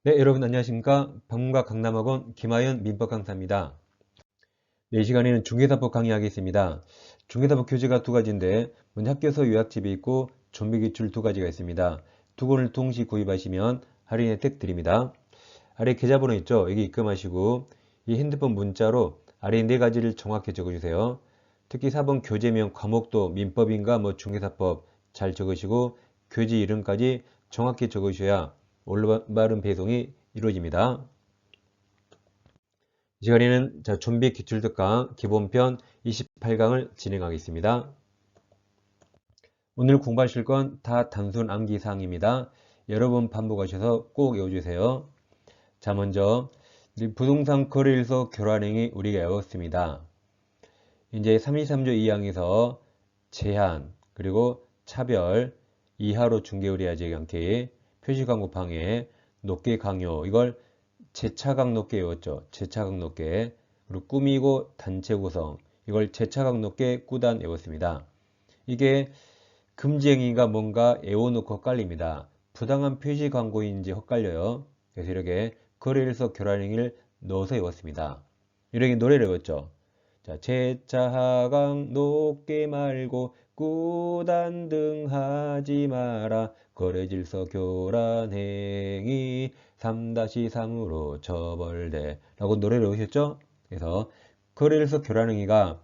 네, 여러분 안녕하십니까? 방문가 강남학원 김하연 민법 강사입니다. 네, 이 시간에는 중개사법 강의하겠습니다. 중개사법 교재가 두 가지인데 먼저 학교에서 요약집이 있고 좀비기출 두 가지가 있습니다. 두 권을 동시 구입하시면 할인 혜택 드립니다. 아래 계좌번호 있죠? 여기 입금하시고 이 핸드폰 문자로 아래 네 가지를 정확히 적어주세요. 특히 4번 교재명 과목도 민법인가 중개사법 잘 적으시고 교재 이름까지 정확히 적으셔야 올바른 배송이 이루어집니다. 이 시간에는 좀비 기출특강 기본편 28강을 진행하겠습니다. 오늘 공부하실 건 다 단순 암기 사항입니다. 여러 번 반복하셔서 꼭 외워주세요. 자, 먼저 부동산 거래일서 교란행위 우리가 외웠습니다. 이제 33조 2항에서 제한 그리고 차별 이하로 중개 의뢰하지 않게 표시광고 방해 높게 강요 이걸 재차각 높게 외웠죠. 재차각 높게. 그리고 꾸미고 단체 구성 이걸 재차각 높게 꾸단 외웠습니다. 이게 금지행위가 뭔가 외워놓고 헷갈립니다. 부당한 표시 광고인지 헷갈려요. 그래서 이렇게 거래일서 교란행위를 넣어서 외웠습니다. 이렇게 노래를 외웠죠. 자, 재차각 높게 말고 꾸단 등 하지 마라. 거래질서 교란행위 3-3으로 처벌돼 라고 노래를 외우셨죠? 그래서 거래일서 교란행위가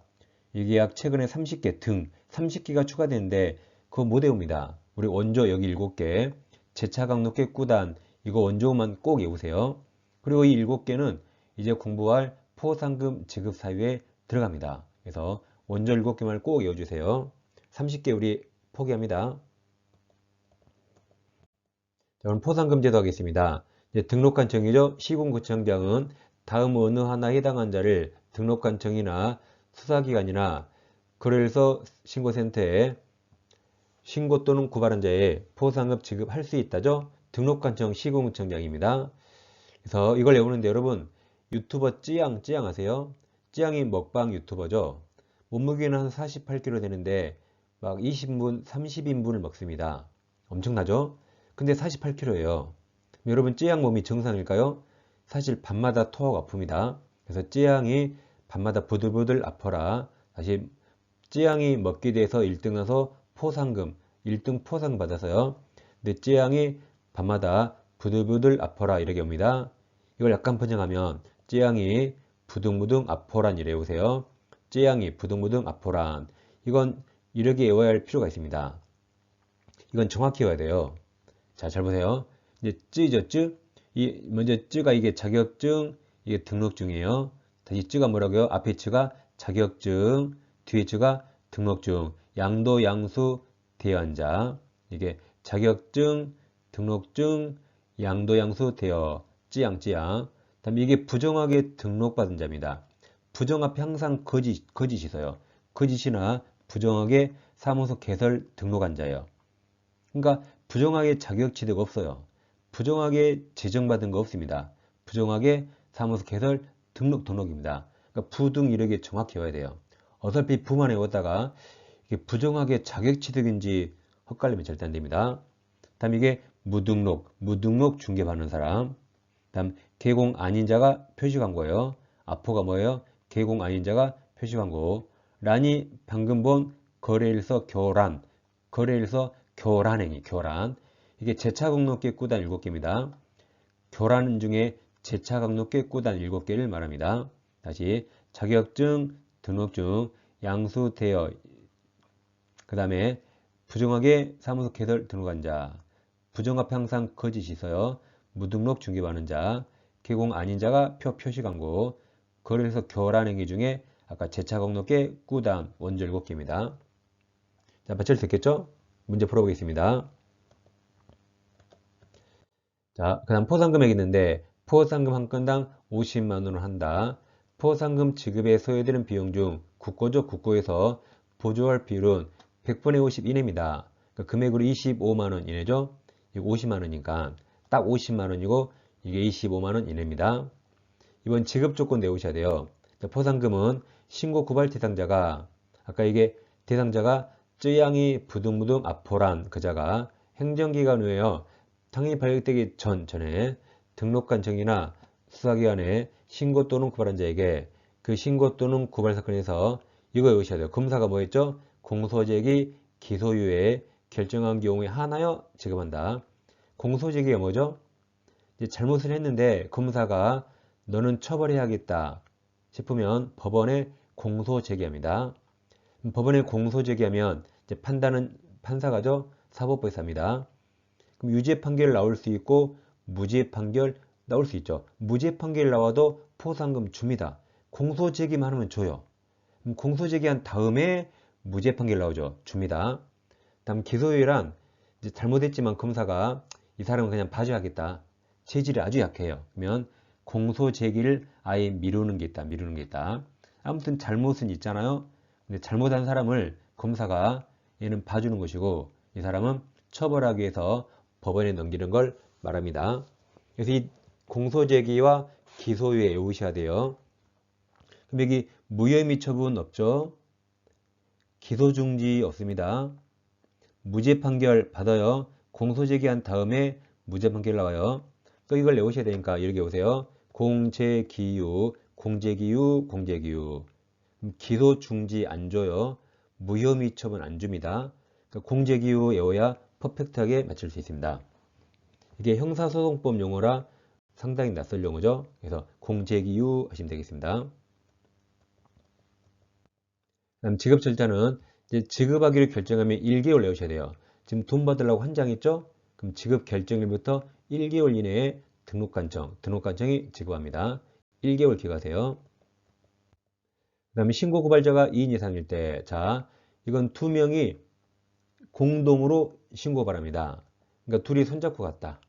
이게 약 최근에 30개 등 30개가 추가되는데 그거 못 외웁니다. 우리 원조 여기 7개 재차각 높게 꾸단 이거 원조만 꼭 외우세요. 그리고 이 7개는 이제 공부할 포상금 지급 사유에 들어갑니다. 그래서 원조 7개만 꼭 외워주세요. 30개 우리 포기합니다. 자, 그럼 포상금 제도 하겠습니다. 이제 등록한 청이죠. 시군구청장은 다음 어느 하나에 해당한 자를 등록한 청이나 수사기관이나 거래일서 신고센터에 신고 또는 고발한 자에 포상금 지급할 수 있다죠. 등록한 청 시군구청장입니다. 그래서 이걸 외우는데 여러분 유튜버 찌양 아세요? 찌양이 먹방 유튜버죠. 몸무게는 한 48kg 되는데 막 20분, 30인분을 먹습니다. 엄청나죠? 근데 48kg예요. 여러분 찌양 몸이 정상일까요? 사실 밤마다 토하고 아픕니다. 그래서 찌양이 밤마다 부들부들 아파라. 다시 찌양이 먹게 돼서 1등 나서 포상금 1등 포상 받아서요. 근데 찌양이 밤마다 부들부들 아파라 이렇게 옵니다. 이걸 약간 번역하면 찌양이 부둥부둥 아포란 이래 오세요. 찌양이 부둥부둥 아포란 이건 이렇게 외워야 할 필요가 있습니다. 이건 정확히 외워야 돼요. 자, 잘 보세요. 이제 쯔죠, 쯔. 이 먼저 쯔가 이게 자격증, 이게 등록증이에요. 다시 쯔가 뭐라고요? 앞에 쯔가 자격증, 뒤에 쯔가 등록증. 양도, 양수, 대여한자. 이게 자격증, 등록증, 양도, 양수, 대여. 찌양, 찌양. 다음에 이게 부정하게 등록받은 자입니다. 부정 앞에 항상 거짓이 있어요. 거짓이나 부정하게 사무소 개설 등록한 자예요. 그러니까 부정하게 자격 취득 없어요. 부정하게 제정받은 거 없습니다. 부정하게 사무소 개설 등록입니다. 그러니까 부등 이렇게 정확히 외워야 돼요. 어차피 부만 외웠다가 이게 부정하게 자격 취득인지 헛갈리면 절대 안 됩니다. 다음 이게 무등록 중개받는 사람. 다음 개공 아닌 자가 표시한 거예요. 아포가 뭐예요? 개공 아닌 자가 표시한 거. 란이 방금 본 거래일서 교란. 거래일서 교란행위, 교란. 이게 재차각록계 꾸단 7개입니다. 교란 중에 재차각록계 꾸단 7개를 말합니다. 다시 자격증, 등록증, 양수, 대여. 그 다음에 부정하게 사무소 개설 등록한 자. 부정 앞에 항상 거짓이 있어요. 무등록 중개받는 자. 개공 아닌 자가 표시 광고. 거래에서 교란행위 중에 아까 재차각록계 꾸단 원조 7개입니다. 자, 맞춰 됐겠죠? 문제 풀어보겠습니다. 자, 그 다음 포상금액이 있는데 포상금 한 건당 50만원을 한다. 포상금 지급에 소요되는 비용 중 국고죠. 국고에서 보조할 비율은 100분의 50 이내입니다. 그러니까 금액으로 25만원 이내죠. 이거 50만원이니까 딱 50만원이고 이게 25만원 이내입니다. 이번 지급 조건 내우셔야 돼요. 포상금은 신고 고발 대상자가 아까 이게 대상자가 쯔양이 부둥부둥 아포란 그자가 행정기관 후에요. 당연히 발급되기 전에 등록관청이나 수사기관에 신고 또는 고발한 자에게 그 신고 또는 고발 사건에서 이거 외우셔야 돼요. 검사가 뭐 했죠? 공소제기 기소유예 결정한 경우에 한하여 지급한다. 공소제기가 뭐죠? 이제 잘못을 했는데 검사가 너는 처벌해야겠다 싶으면 법원에 공소제기합니다. 법원에 공소제기하면 이제 판단은 판사가죠. 사법부에서 합니다. 그럼 유죄 판결 나올 수 있고 무죄 판결 나올 수 있죠. 무죄 판결 나와도 포상금 줍니다. 공소제기만 하면 줘요. 그럼 공소제기한 다음에 무죄 판결 나오죠. 줍니다. 다음 기소유예란 이제 잘못했지만 검사가 이 사람은 그냥 봐줘야겠다. 체질이 아주 약해요. 그러면 공소제기를 아예 미루는 게 있다. 아무튼 잘못은 있잖아요. 근데 잘못한 사람을 검사가 얘는 봐주는 것이고 이 사람은 처벌하기 위해서 법원에 넘기는 걸 말합니다. 그래서 이 공소제기와 기소유예 외우셔야 돼요. 그럼 여기 무혐의 처분 없죠? 기소중지 없습니다. 무죄 판결 받아요. 공소제기한 다음에 무죄 판결 나와요. 또 이걸 외우셔야 되니까 이렇게 외우세요. 공제기유, 공제기유, 공제기유. 기소중지 안 줘요. 무혐의 처분 안 줍니다. 그러니까 공제기유 외워야 퍼펙트하게 맞출 수 있습니다. 이게 형사소송법 용어라 상당히 낯설 용어죠. 그래서 공제기유 하시면 되겠습니다. 다음 지급절차는 이제 지급하기로 결정하면 1개월 내우셔야 돼요. 지금 돈 받으려고 한 장 있죠? 그럼 지급 결정일부터 1개월 이내에 등록관청이 지급합니다. 1개월 기각하세요. 그 다음에 신고고발자가 2인 이상일 때, 자, 이건 두 명이 공동으로 신고바랍니다. 그러니까 둘이 손잡고 갔다.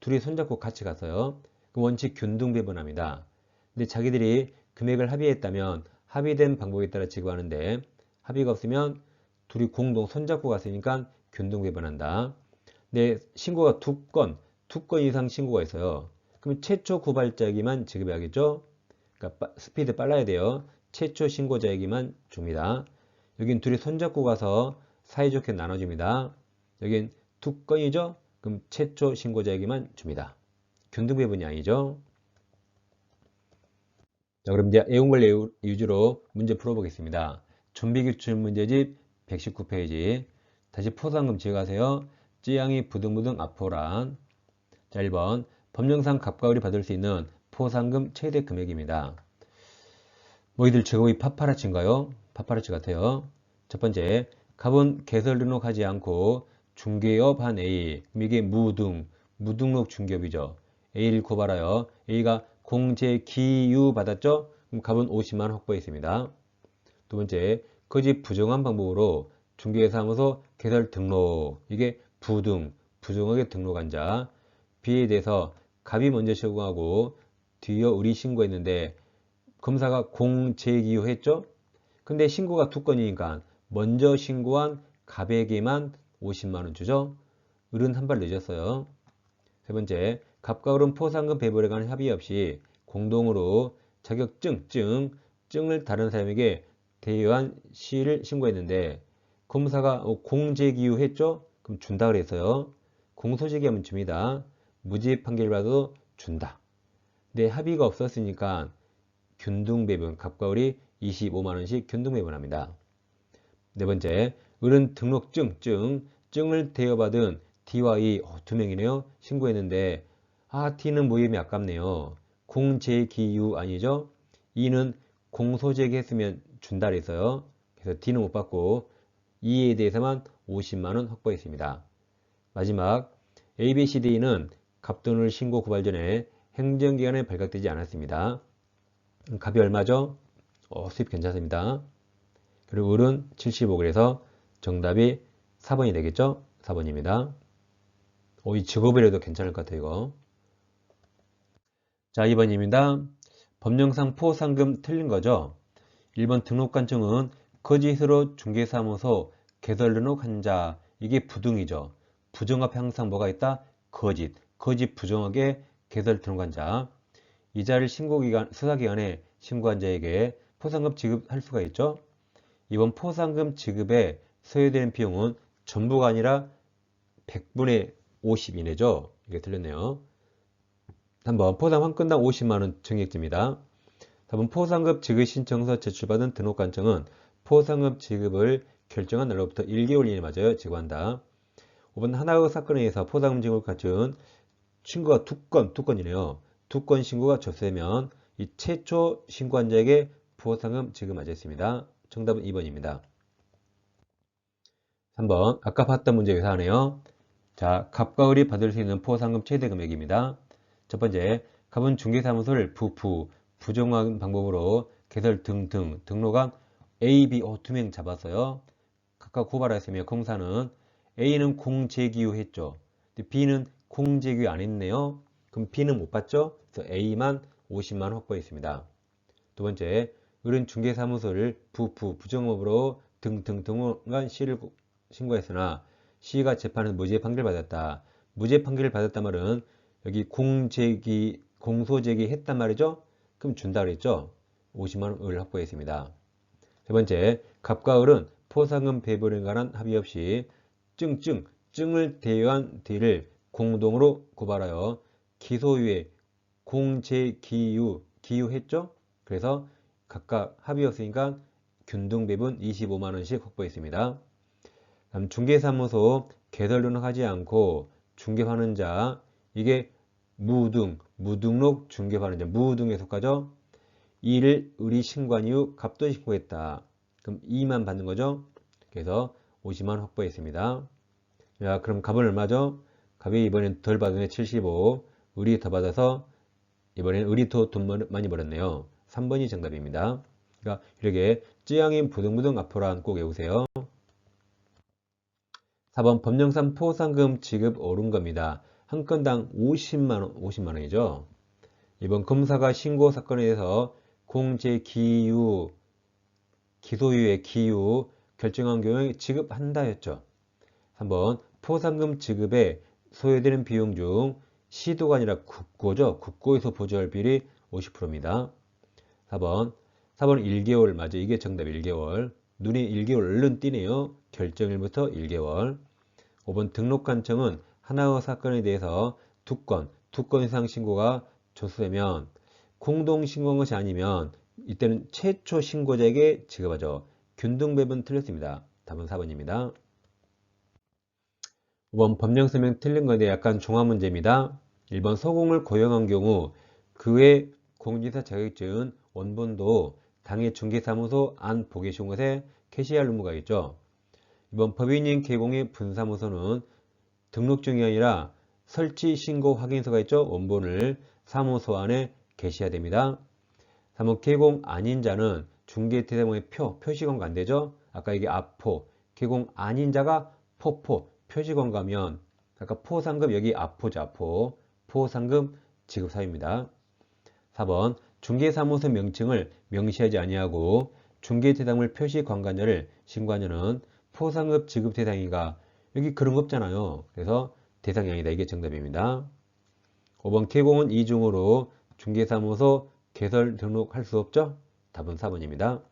둘이 손잡고 같이 갔어요. 그 원칙 균등배분합니다. 근데 자기들이 금액을 합의했다면 합의된 방법에 따라 지급하는데 합의가 없으면 둘이 공동 손잡고 갔으니까 균등배분한다. 근데 신고가 두 건 이상 신고가 있어요. 그럼 최초 고발자에게만 지급해야겠죠? 그러니까 스피드 빨라야 돼요. 최초 신고자에게만 줍니다. 여긴 둘이 손잡고 가서 사이좋게 나눠줍니다. 여긴 두 건이죠? 그럼 최초 신고자에게만 줍니다. 균등배분이 아니죠? 자, 그럼 이제 애용걸 위주로 문제 풀어보겠습니다. 좀비기출 문제집 119페이지. 다시 포상금 지급하세요. 찌양이 부등부등 앞포란. 자, 1번. 법령상 갑과 을이 받을 수 있는 포상금 최대 금액입니다. 뭐이들 제목이 파파라치인가요? 파파라치 같아요. 첫 번째, 갑은 개설 등록하지 않고 중개업 한 A. 이게 무등록 중개업이죠. A를 고발하여 A가 공제기유 받았죠? 그럼 갑은 50만 원 확보했습니다. 두 번째, 거짓 부정한 방법으로 중개사무소 개설 등록. 이게 부정하게 등록한 자. B에 대해서 갑이 먼저 신고하고 뒤이어 을이 신고했는데 검사가 공제기유 했죠? 근데 신고가 두 건이니까 먼저 신고한 갑에게만 50만 원 주죠? 을은 한 발 늦었어요. 세 번째, 갑과 을은 포상금 배분에 관한 합의 없이 공동으로 자격증을 다른 사람에게 대여한 시를 신고했는데 검사가 공제기유 했죠? 그럼 준다 그랬어요. 공소제기하면 줍니다. 무죄 판결 받아도 준다. 근데 합의가 없었으니까 균등배분, 갑과 을이 25만원씩 균등배분합니다. 네 번째, 을은 등록증을 대여받은 D와 E 두 명이네요. 신고했는데 D는 무혐의 아깝네요. 공제기유 아니죠? E는 공소제기했으면 준다 그랬어요. 그래서 D는 못 받고 E에 대해서만 50만원 확보했습니다. 마지막 A, B, C, D는 갑돈을 신고 고발 전에 행정기관에 발각되지 않았습니다. 갑이 얼마죠? 수입 괜찮습니다. 그리고 을은 75. 그래서 정답이 4번이 되겠죠? 4번입니다. 이 직업이라도 괜찮을 것 같아요, 이거. 자, 2번입니다. 법령상 포상금 틀린 거죠? 1번 등록관청은 거짓으로 중개사무소 개설 등록한 자. 이게 부등이죠. 부정 앞에 항상 뭐가 있다? 거짓 부정하게 개설 등록한 자. 이자를 수사기관에 신고한 자에게 포상금 지급할 수가 있죠. 이번 포상금 지급에 소요되는 비용은 전부가 아니라 100분의 50 이내죠. 이게 틀렸네요. 3번 포상 한 건당 50만원 증액제입니다. 4번 포상급 지급 신청서 제출받은 등록관청은 포상급 지급을 결정한 날로부터 1개월 이내에 맞아요. 지급한다. 5번 하나의 사건에 의해서 포상금 지급을 갖춘 신고가 두 건이네요. 2건 신고가 접수되면 이 최초 신고한자에게 포상금 지급 맞았습니다. 정답은 2번입니다. 3번 아까 봤던 문제 유사하네요. 자, 갑과 을이 받을 수 있는 포상금 최대 금액입니다. 첫 번째, 갑은 중개사무소를 부정한 방법으로 개설 등등 등록한 A, B, O 2명 잡았어요. 각각 고발했으며 공사는 A는 공제기유 했죠. B는 공제기유 안 했네요. 그럼 B는 못 받죠? 그래서 A만 50만 확보했습니다. 두 번째, 을은 중개사무소를 부정업으로 등등 등록한 C를 신고했으나 C가 재판에서 무죄 판결받았다. 무죄 판결을 받았단 말은 여기 공소제기 했단 말이죠. 그럼 준다 그랬죠. 50만 원을 확보했습니다. 세 번째, 갑과 을은 포상금 배분에 관한 합의 없이 증을 대여한 D를 공동으로 고발하여 기소유예 기유했죠. 그래서 각각 합의 없으니까 균등배분 25만 원씩 확보했습니다. 다음 중개사무소 개설등록 하지 않고 중개하는 자, 이게 무등록 중개하는 자, 무등에 속하죠. 이를 을이 신고한 이후 갑도 신고했다. 그럼 2만 받는 거죠. 그래서 50만 확보했습니다. 자, 그럼 갑은 얼마죠? 갑이 이번엔 덜 받으면 75, 을이 더 받아서 이번엔 을이 더 돈 많이 벌었네요. 3번이 정답입니다. 그러니까 이렇게 찌양인 부등부등 앞으로 꼭 외우세요. 4번 법령상 포상금 지급 옳은 겁니다. 한 건당 50만원이죠. 이번 검사가 신고 사건에 대해서 공제기유, 기소유예 기유 결정한 경우에 지급한다 했죠. 3번 포상금 지급에 소요되는 비용 중 시도가 아니라 국고죠. 국고에서 보조할 비율이 50%입니다. 4번 1개월 맞아. 이게 정답 1개월. 눈이 1개월 얼른 띄네요. 결정일부터 1개월. 5번 등록관청은 하나의 사건에 대해서 두 건 이상 신고가 접수되면 공동 신고한 것이 아니면 이때는 최초 신고자에게 지급하죠. 균등배분 틀렸습니다. 답은 4번입니다. 5번 법령 설명 틀린 건데 약간 종합 문제입니다. 1번 소공을 고용한 경우 그의 공인중개사 자격증 원본도 당해 중개사무소 안 보계시온 것에 캐시할 의무가 있죠. 2번 법인인 개공의 분사무소는 등록증이 아니라 설치 신고 확인서가 있죠. 원본을 사무소 안에 게시해야 됩니다. 3번 개공 아닌 자는 중개대상의 표시권가 안 되죠. 아까 이게 아포, 개공 아닌 자가 표시권가 하면 아까 포상금 여기 아포죠. 아포, 포상금 지급 사유입니다. 4번 중개사무소 명칭을 명시하지 아니하고 중개대상물 표시 관관자를 신고한 자는 포상급 지급 대상이가 여기 그런 거 없잖아요. 그래서 대상이 아니다. 이게 정답입니다. 5번 개공은 이중으로 중개사무소 개설 등록할 수 없죠? 답은 4번입니다.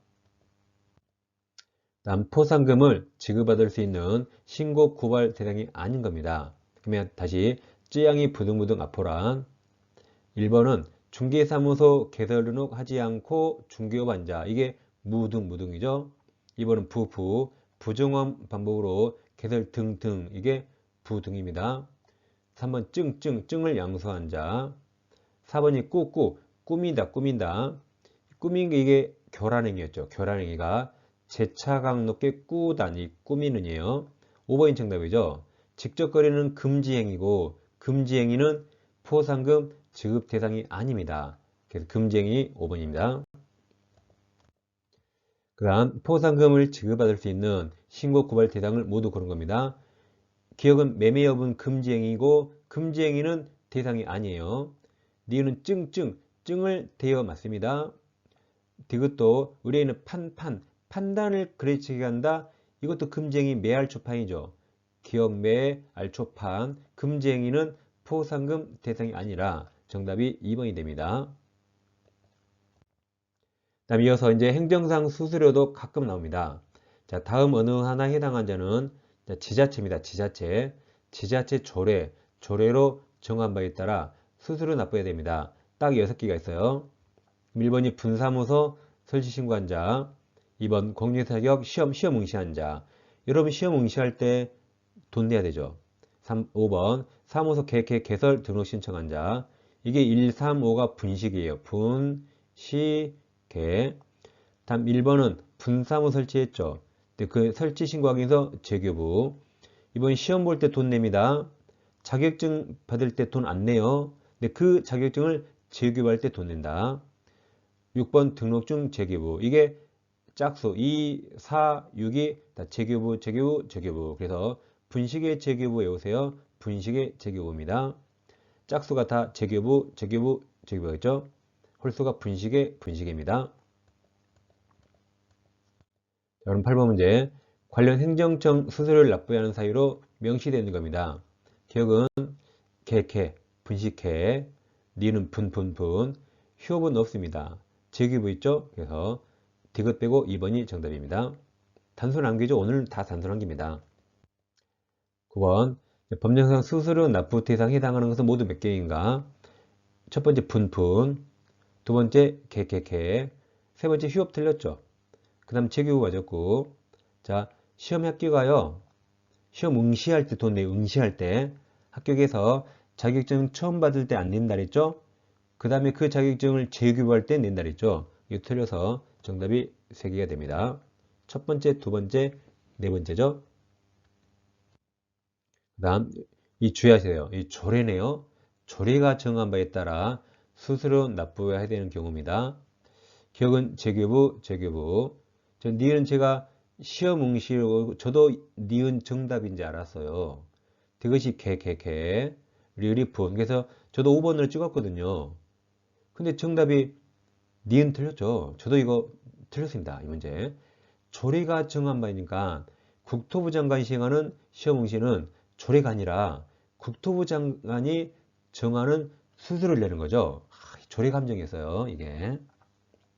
다음 포상금을 지급받을 수 있는 신고 고발 대상이 아닌 겁니다. 그러면 다시 찌양이 부등부등 앞으란 1번은 중개사무소 개설 등록하지 않고 중개업한자 이게 무등이죠. 2번은 부정한 방법으로 개설 등등 이게 부등입니다. 3번 증을 양수한 자. 4번이 꾸민다. 꾸민 게 이게 교란행위였죠. 교란행위가 재차각 높게 꾸다니 꾸미는이에요. 5번이 정답이죠. 직접 거래는 금지행위고 금지행위는 포상금 지급 대상이 아닙니다. 그래서 금지행위 5번입니다. 그 다음 포상금을 지급받을 수 있는 신고 고발 대상을 모두 고른 겁니다. 기억은 매매 여부는 금지행위고 금지행위는 대상이 아니에요. 니은은 증을 대여 맞습니다. 디귿도 의뢰인은 판단을 거래치게 한다. 이것도 금지행위 매알초판이죠. 기억 매 알초판 금지행위는 포상금 대상이 아니라 정답이 2번이 됩니다. 다음 이어서 이제 행정상 수수료도 가끔 나옵니다. 자, 다음 어느 하나 해당한 자는 지자체입니다. 지자체 조례로 정한 바에 따라 수수료 납부해야 됩니다. 딱 6개가 있어요. 1번이 분사무소 설치신고한 자, 2번 공인중개사 시험 응시한 자. 여러분 시험 응시할 때 돈 내야 되죠. 5번 사무소 개설 등록 신청한 자. 이게 1, 3, 5가 분식이에요. 분식개. 다음 1번은 분사무 설치했죠. 그 설치 신고하기 위해서 재교부. 이번 시험 볼 때 돈 냅니다. 자격증 받을 때 돈 안 내요. 근데 그 자격증을 재교부할 때 돈 낸다. 6번 등록증 재교부. 이게 짝수 2, 4, 6이 다 재교부. 그래서 분식의 재교부 외우세요. 분식의 재교부입니다. 짝수가 다 재교부겠죠. 홀수가 분식입니다. 그럼 8번 문제. 관련 행정청 수수료를 납부해야 하는 사유로 명시되는 겁니다. 기억은 분식회, 니는 분, 휴업은 없습니다. 재교부 있죠? 그래서 디귿 빼고 2번이 정답입니다. 단순한 개죠. 오늘 다 단순한 개입니다. 9번. 법령상 수수료 납부 대상 해당하는 것은 모두 몇 개인가? 첫 번째 분, 두 번째 세 번째 휴업 틀렸죠? 그 다음 재교부 맞았고. 자, 시험 합격가요. 시험 응시할 때 돈 내요. 응시할 때. 합격해서 자격증 처음 받을 때 안 낸다 그랬죠? 그 다음에 그 자격증을 재교부할 때 낸다 그랬죠? 이거 틀려서 정답이 3개가 됩니다. 첫 번째, 두 번째, 네 번째죠? 그 다음, 이 주의하세요. 이 조례네요. 조례가 정한 바에 따라 수수료 납부해야 되는 경우입니다. 기억은 재교부. 니은 제가 시험 응시로 저도 니은 정답인지 알았어요. 그것이 리리푼. 그래서 저도 5번을 찍었거든요. 근데 정답이 니은 틀렸죠. 저도 이거 틀렸습니다. 이 문제. 조례가 정한 바이니까 국토부 장관이 시행하는 시험 응시는 조례가 아니라 국토부 장관이 정하는 수수료를 내는 거죠. 조례 감정이었어요. 이게.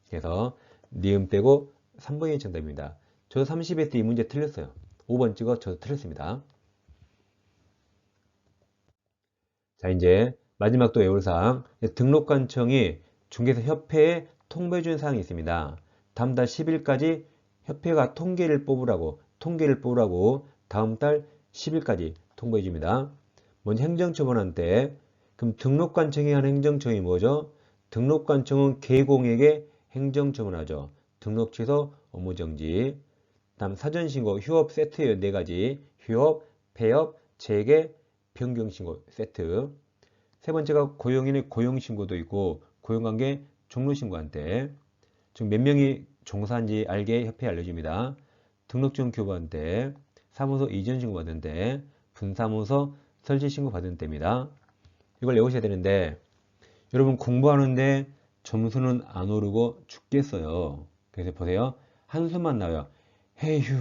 그래서 니은 빼고 3번이 정답입니다. 저도 30회 때 이 문제 틀렸어요. 5번 찍어 저도 틀렸습니다. 자, 이제 마지막 또 외울 사항. 등록관청이 중개사 협회에 통보해 준 사항이 있습니다. 다음 달 10일까지 협회가 통계를 뽑으라고 다음 달 10일까지 통보해 줍니다. 먼저 행정처분한 때 그럼 등록관청이 하는 행정처분이 뭐죠? 등록관청은 개공에게 행정처분하죠. 등록 취소, 업무 정지. 다음 사전신고, 휴업 세트예요. 4가지. 휴업, 폐업, 재개, 변경신고 세트. 세 번째가 고용인의 고용신고도 있고 고용관계 종료신고한 때. 즉 몇 명이 종사한지 알게 협회에 알려줍니다. 등록증 교부한 때, 사무소 이전 신고 받은 때, 분사무소 설치 신고 받은 때입니다. 이걸 외우셔야 되는데 여러분 공부하는데 점수는 안 오르고 죽겠어요. 그래서 보세요. 한숨만 나요. 헤휴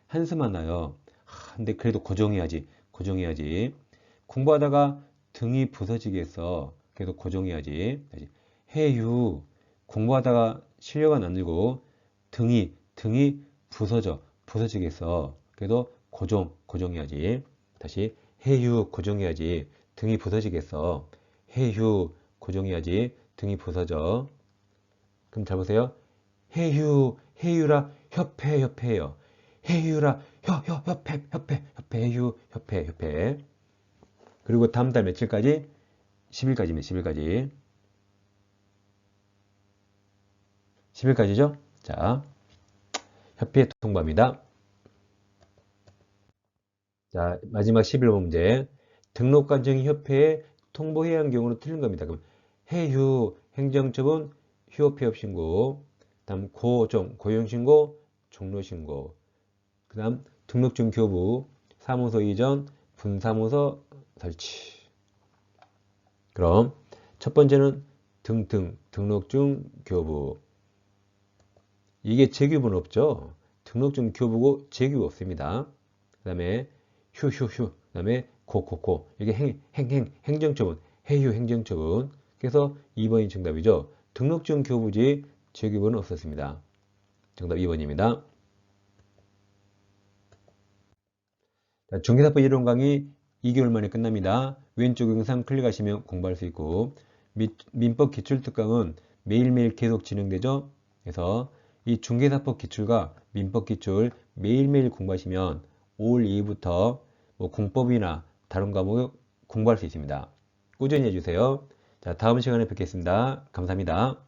한숨만 나요. 근데 그래도 고정해야지. 공부하다가 등이 부서지겠어. 그래도 고정해야지. 헤휴 공부하다가 실력 안 늘고 등이 부서지겠어. 그래도 고정해야지. 다시 헤휴 고정해야지. 등이 부서지겠어. 헤휴 고정해야지. 등이 부서져. 그럼 잘 보세요. 헤휴라 협회예요. 헤휴라 협회 헤휴 협회. 그리고 다음 달 며칠까지? 10일까지입니다. 10일까지죠? 자, 협회 통보합니다. 자, 마지막 11번 문제. 등록관청이 협회에 통보해야 하는 경우는 틀린 겁니다. 그럼 해휴, 행정처분, 휴업 폐업 신고, 다음 고용신고, 종료신고, 그 다음 등록증 교부, 사무소 이전, 분사무소 설치. 그럼 첫 번째는 등록증 교부. 이게 재교부는 없죠. 등록증 교부고 재교부 없습니다. 그 다음에 휴. 그 다음에 이게 행정처분. 해휴 행정처분. 그래서 2번이 정답이죠. 등록증 교부지 재교부는 없었습니다. 정답 2번입니다. 중개사법 이론 강의 2개월 만에 끝납니다. 왼쪽 영상 클릭하시면 공부할 수 있고, 민법 기출특강은 매일매일 계속 진행되죠. 그래서 이 중개사법 기출과 민법 기출 매일매일 공부하시면 5월 2일부터 뭐 공법이나 다른 과목 공부할 수 있습니다. 꾸준히 해주세요. 자, 다음 시간에 뵙겠습니다. 감사합니다.